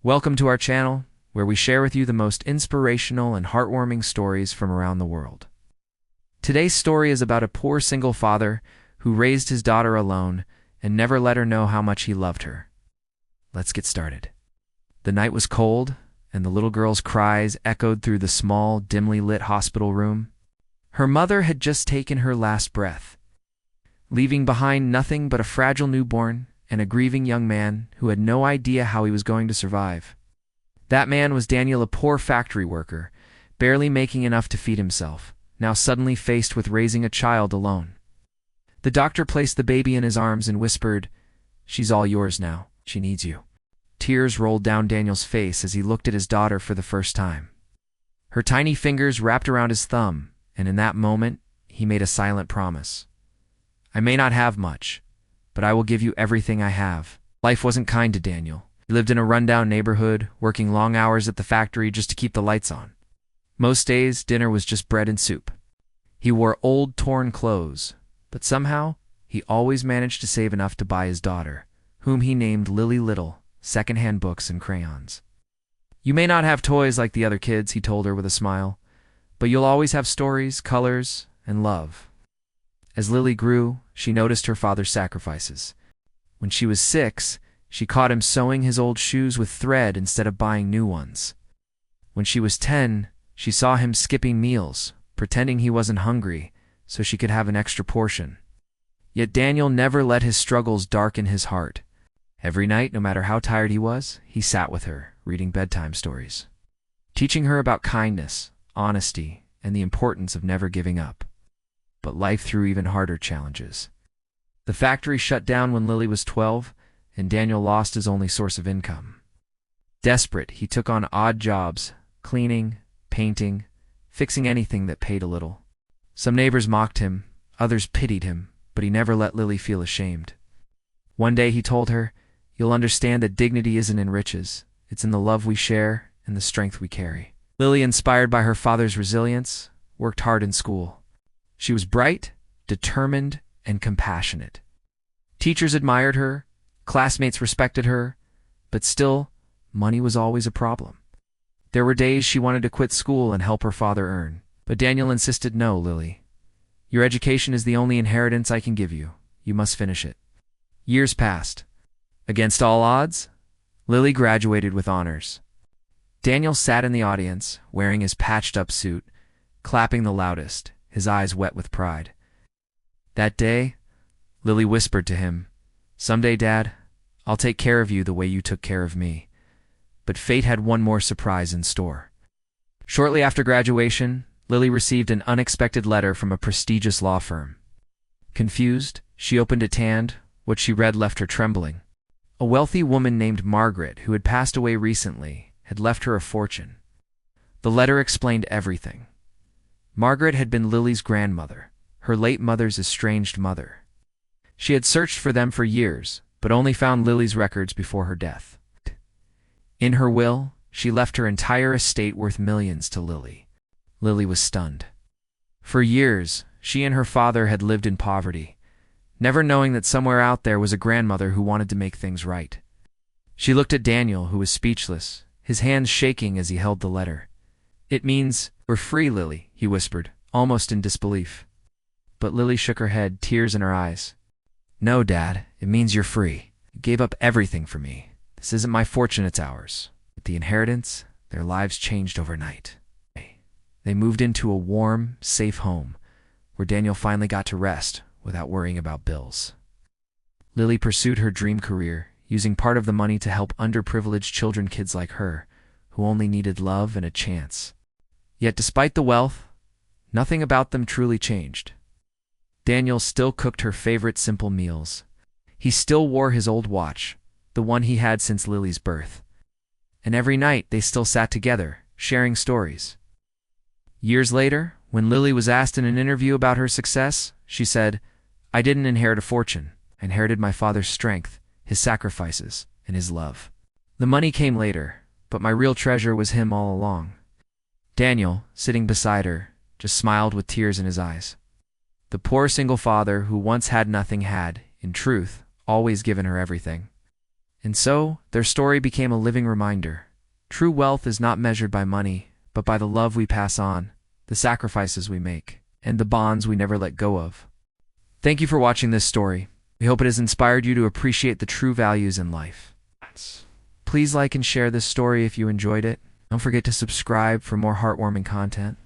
Welcome to our channel, where we share with you the most inspirational and heartwarming stories from around the world. Today's story is about a poor single father who raised his daughter alone and never let her know how much he loved her. Let's get started. The night was cold, and the little girl's cries echoed through the small, dimly lit hospital room. Her mother had just taken her last breath, leaving behind nothing but a fragile newborn and a grieving young man who had no idea how he was going to survive. That man was Daniel, a poor factory worker, barely making enough to feed himself, now suddenly faced with raising a child alone. The doctor placed the baby in his arms and whispered, "She's all yours now. She needs you." Tears rolled down Daniel's face as he looked at his daughter for the first time. Her tiny fingers wrapped around his thumb, and in that moment, he made a silent promise. "I may not have much, but I will give you everything I have." Life wasn't kind to Daniel. He lived in a rundown neighborhood, working long hours at the factory just to keep the lights on. Most days, dinner was just bread and soup. He wore old, torn clothes, but somehow, he always managed to save enough to buy his daughter, whom he named Lily Little, secondhand books and crayons. "You may not have toys like the other kids," he told her with a smile, "but you'll always have stories, colors, and love." As Lily grew, she noticed her father's sacrifices. When she was 6, she caught him sewing his old shoes with thread instead of buying new ones. When she was 10, she saw him skipping meals, pretending he wasn't hungry, so she could have an extra portion. Yet Daniel never let his struggles darken his heart. Every night, no matter how tired he was, he sat with her, reading bedtime stories, teaching her about kindness, honesty, and the importance of never giving up. But life threw even harder challenges. The factory shut down when Lily was 12, and Daniel lost his only source of income. Desperate, he took on odd jobs, cleaning, painting, fixing anything that paid a little. Some neighbors mocked him, others pitied him, but he never let Lily feel ashamed. One day he told her, "You'll understand that dignity isn't in riches. It's in the love we share and the strength we carry." Lily, inspired by her father's resilience, worked hard in school. She was bright, determined, and compassionate. Teachers admired her, classmates respected her, but still, money was always a problem. There were days she wanted to quit school and help her father earn, but Daniel insisted, "No, Lily. Your education is the only inheritance I can give you. You must finish it." Years passed. Against all odds, Lily graduated with honors. Daniel sat in the audience, wearing his patched-up suit, clapping the loudest, his eyes wet with pride. That day, Lily whispered to him, "Someday, Dad, I'll take care of you the way you took care of me." But fate had one more surprise in store. Shortly after graduation, Lily received an unexpected letter from a prestigious law firm. Confused, she opened it and what she read left her trembling. A wealthy woman named Margaret, who had passed away recently, had left her a fortune. The letter explained everything. Margaret had been Lily's grandmother, her late mother's estranged mother. She had searched for them for years, but only found Lily's records before her death. In her will, she left her entire estate worth millions to Lily. Lily was stunned. For years, she and her father had lived in poverty, never knowing that somewhere out there was a grandmother who wanted to make things right. She looked at Daniel, who was speechless, his hands shaking as he held the letter. "It means we're free, Lily," he whispered, almost in disbelief. But Lily shook her head, tears in her eyes. "No, Dad, it means you're free. You gave up everything for me. This isn't my fortune, it's ours." With the inheritance, their lives changed overnight. They moved into a warm, safe home, where Daniel finally got to rest without worrying about bills. Lily pursued her dream career, using part of the money to help underprivileged children, kids like her, who only needed love and a chance. Yet despite the wealth, nothing about them truly changed. Daniel still cooked her favorite simple meals. He still wore his old watch, the one he had since Lily's birth. And every night they still sat together, sharing stories. Years later, when Lily was asked in an interview about her success, she said, "I didn't inherit a fortune. I inherited my father's strength, his sacrifices, and his love. The money came later, but my real treasure was him all along." Daniel, sitting beside her, just smiled with tears in his eyes. The poor single father who once had nothing had, in truth, always given her everything. And so, their story became a living reminder. True wealth is not measured by money, but by the love we pass on, the sacrifices we make, and the bonds we never let go of. Thank you for watching this story. We hope it has inspired you to appreciate the true values in life. Please like and share this story if you enjoyed it. Don't forget to subscribe for more heartwarming content.